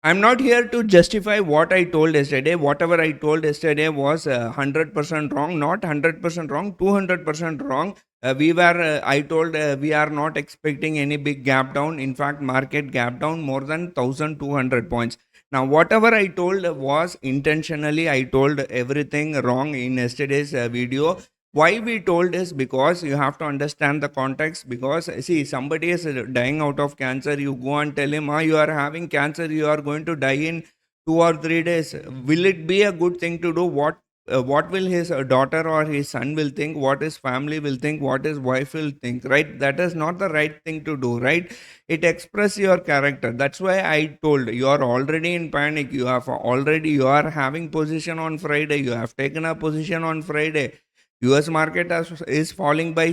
I'm not here to justify what I told yesterday. Whatever I told yesterday was 100% wrong, not 100% wrong, 200% wrong. I told we are not expecting any big gap down. In fact, market gap down more than 1200 points. Now, whatever I told was intentionally, I told everything wrong in yesterday's video. Why we told is because you have to understand the context. Because see, somebody is dying out of cancer, you go and tell him, you are having cancer, you are going to die in 2 or 3 days. Will it be a good thing to do? What will his daughter or his son will think, what his family will think, what his wife will think, right? That is not the right thing to do, right? It express your character. That's why I told you are already in panic. You are having position on Friday, you have taken a position on Friday. US market is falling by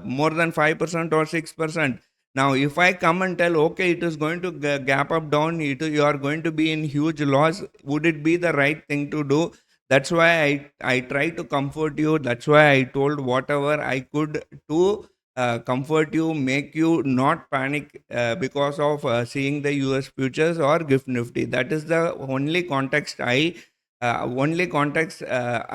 more than 5% or 6%. Now, if I come and tell, okay, it is going to gap up down, you are going to be in huge loss, would it be the right thing to do? That's why I try to comfort you. That's why I told whatever I could to comfort you, make you not panic because of seeing the US futures or gift nifty. That is the only context I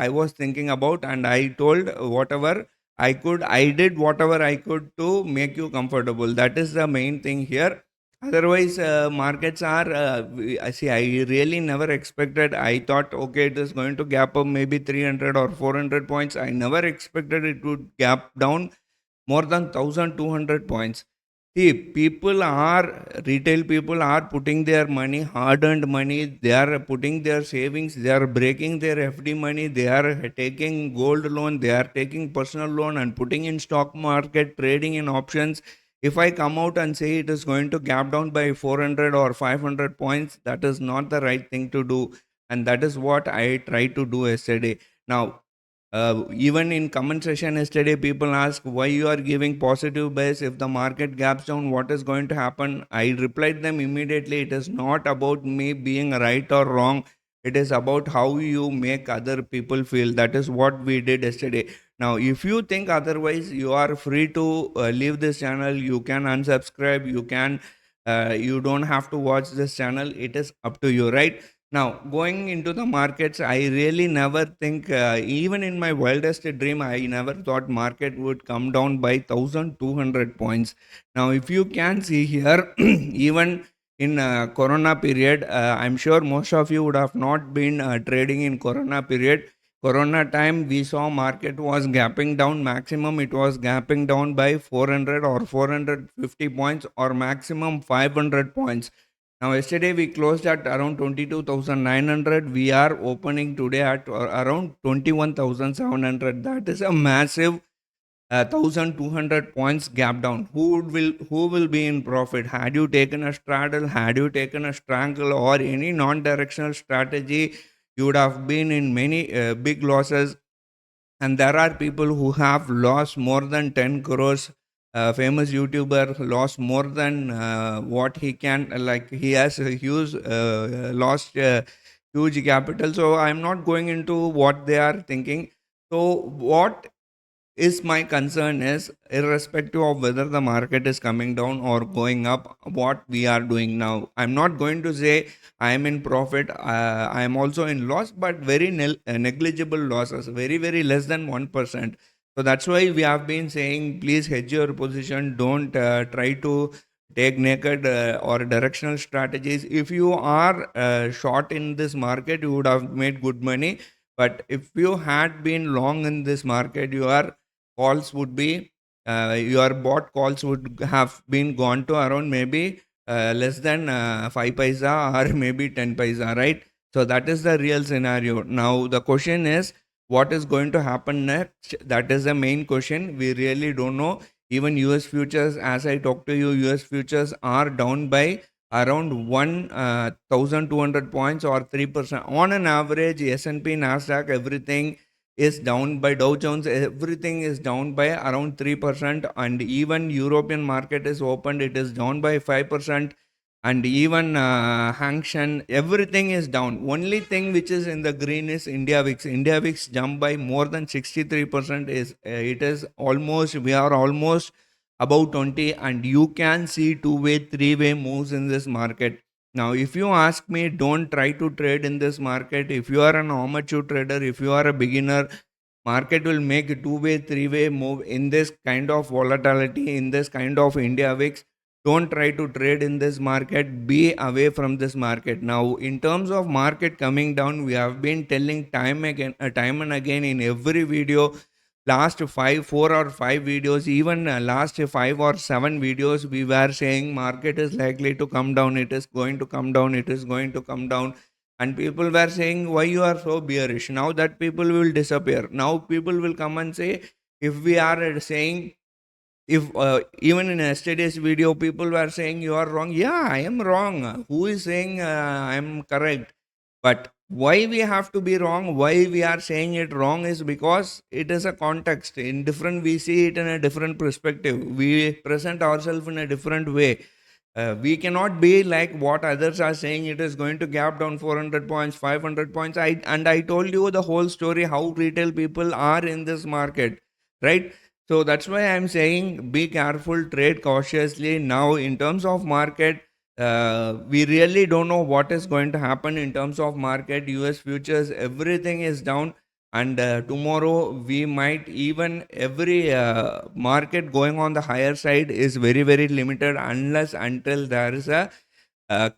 was thinking about, and I told whatever I could. I did whatever I could to make you comfortable. That is the main thing here. Otherwise, markets are. I see. I really never expected. I thought, okay, it is going to gap up maybe 300 or 400 points. I never expected it would gap down more than 1200 points. See, retail people are putting their money, hard earned money, they are putting their savings, they are breaking their FD money, they are taking gold loan, they are taking personal loan and putting in stock market, trading in options. If I come out and say it is going to gap down by 400 or 500 points, that is not the right thing to do. And that is what I tried to do yesterday. Now, even in comment session yesterday, people ask why you are giving positive bias if the market gaps down. What is going to happen? I replied them immediately. It is not about me being right or wrong. It is about how you make other people feel. That is what we did yesterday. Now, if you think otherwise, you are free to leave this channel. You can unsubscribe. You don't have to watch this channel. It is up to you, right? Now, going into the markets, I really never think, even in my wildest dream, I never thought market would come down by 1200 points. Now, if you can see here, even in Corona period, I'm sure most of you would have not been trading in Corona period. Corona time, we saw market was gapping down. Maximum, it was gapping down by 400 or 450 points, or maximum 500 points. Now, yesterday we closed at around 22,900. We are opening today at around 21,700. That is a massive 1,200 points gap down. Who will be in profit? Had you taken a straddle, had you taken a strangle, or any non-directional strategy, you would have been in many big losses. And there are people who have lost more than 10 crores. Famous YouTuber lost more than what he can, like he has a huge lost huge capital. So I'm not going into what they are thinking. So what is my concern is, irrespective of whether the market is coming down or going up, what we are doing now. I'm not going to say I am in profit, I am also in loss, but very negligible losses, very very less than 1%. So that's why we have been saying, please hedge your position. Don't try to take naked or directional strategies. If you are short in this market, you would have made good money. But if you had been long in this market, calls would be your bought calls would have been gone to around maybe less than 5 paisa or maybe 10 paisa, right? So that is the real scenario. Now the question is, what is going to happen next? That is the main question. We really don't know. Even US futures, as I talk to you, US futures are down by around 1,200 points or 3% on an average. S&P, Nasdaq, everything is down by. Dow Jones, everything is down by around 3%, and even European market is opened, it is down by 5%, and even Hang Seng, everything is down. Only thing which is in the green is India VIX. India VIX jumped by more than 63%. It is almost, we are almost about 20, and you can see two-way, three-way moves in this market. Now, if you ask me, don't try to trade in this market. If you are an amateur trader, if you are a beginner, market will make a two-way, three-way move in this kind of volatility, in this kind of India VIX. Don't try to trade in this market. Be away from this market. Now, in terms of market coming down, we have been telling time and again in every video. Last 4 or 5 videos, even last 5 or 7 videos, we were saying market is likely to come down. It is going to come down. It is going to come down, and people were saying, why you are so bearish? Now that people will disappear. Now people will come and say, if we are saying, if even in yesterday's video people were saying you are wrong, yeah, I am wrong. Who is saying I am correct? But why we have to be wrong, why we are saying it wrong, is because it is a context. In different, we see it in a different perspective. We present ourselves in a different way. We cannot be like what others are saying. It is going to gap down 400 points, 500 points. I told you the whole story how retail people are in this market, right? So that's why I'm saying be careful, trade cautiously. Now, in terms of market, we really don't know what is going to happen in terms of market. US futures, everything is down, and tomorrow we might even every market going on the higher side is very very limited unless until there is a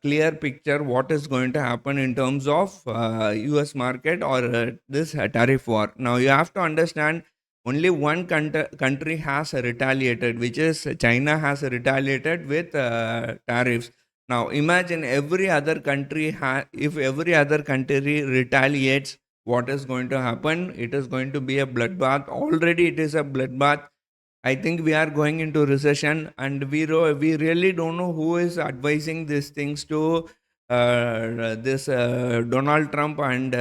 clear picture what is going to happen in terms of US market or this tariff war. Now you have to understand, only one country has retaliated, which is China has retaliated with tariffs. Now imagine every other country if every other country retaliates, what is going to happen? It is going to be a bloodbath. Already it is a bloodbath. I think we are going into recession, and we really don't know who is advising these things to this Donald Trump, and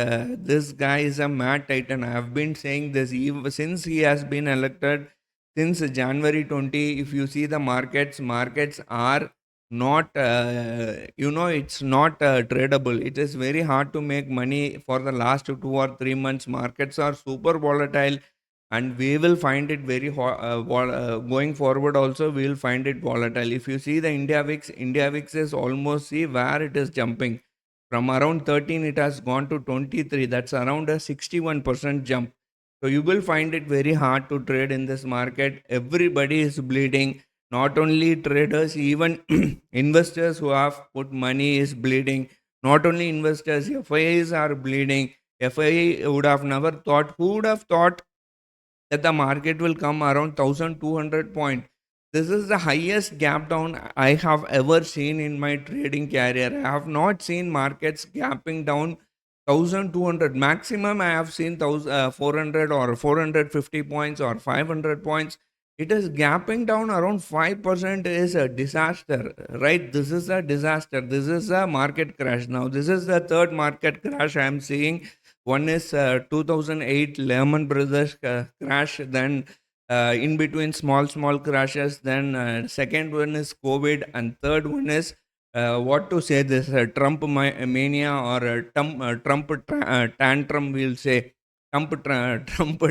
this guy is a mad titan. I have been saying this since he has been elected, since January 20. If you see the markets are not, it's not tradable. It is very hard to make money for the last 2 or 3 months. Markets are super volatile, and we will find it very going forward also. We will find it volatile. If you see the India VIX is almost, see where it is jumping from around 13, it has gone to 23. That's around a 61% jump. So you will find it very hard to trade in this market. Everybody is bleeding. Not only traders, even investors who have put money is bleeding. Not only investors, FIIs are bleeding. FII would have never thought, who would have thought that the market will come around 1200 point. This is the highest gap down I have ever seen in my trading career. I have not seen markets gapping down 1200. Maximum I have seen 400 or 450 points or 500 points. It is gapping down around 5% is a disaster, right? This is a disaster. This is a market crash. Now, this is the third market crash I am seeing. One is 2008 Lehman Brothers crash, then in between small crashes. Then second one is COVID, and third one is what to say, this Trump mania or Trump tantrum. We'll say Trump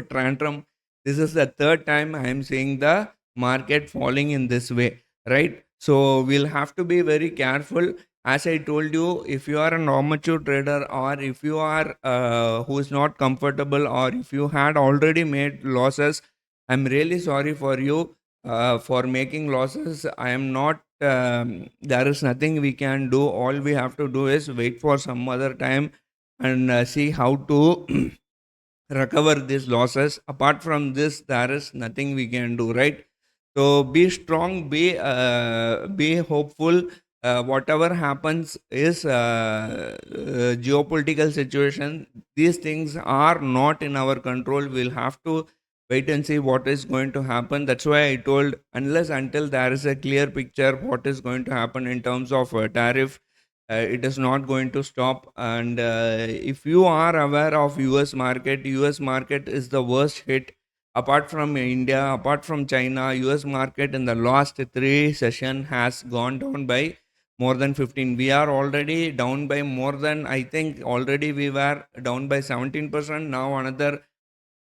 tantrum. This is the third time I am seeing the market falling in this way, right? So we'll have to be very careful. As I told you, if you are an amateur trader, or if you are who is not comfortable, or if you had already made losses, I'm really sorry for you for making losses. I am not, there is nothing we can do. All we have to do is wait for some other time and see how to recover these losses. Apart from this, there is nothing we can do, right? So be strong, be hopeful. Whatever happens is geopolitical situation. These things are not in our control. We'll have to wait and see what is going to happen. That's why I told, unless until there is a clear picture what is going to happen in terms of tariff, it is not going to stop. And if you are aware of US market is the worst hit. Apart from India, apart from China, US market in the last three session has gone down by more than 15. We are already down by more than, I think already we were down by 17%. Now another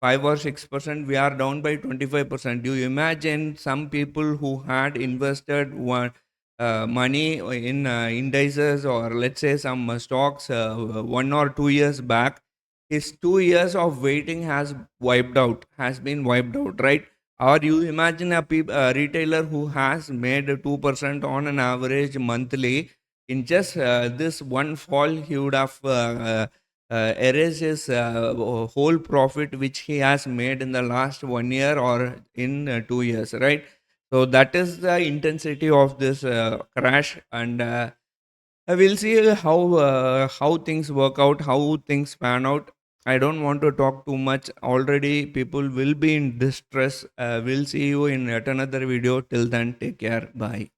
5 or 6%, we are down by 25%. Do you imagine some people who had invested money in indices, or let's say some stocks 1 or 2 years back, his 2 years of waiting has been wiped out, right? Or you imagine a retailer who has made 2% on an average monthly. In just this one fall, he would have erased his whole profit which he has made in the last 1 year or in 2 years, right? So that is the intensity of this crash, and we'll see how things work out, how things pan out. I don't want to talk too much. Already, people will be in distress. We'll see you in yet another video. Till then, take care. Bye.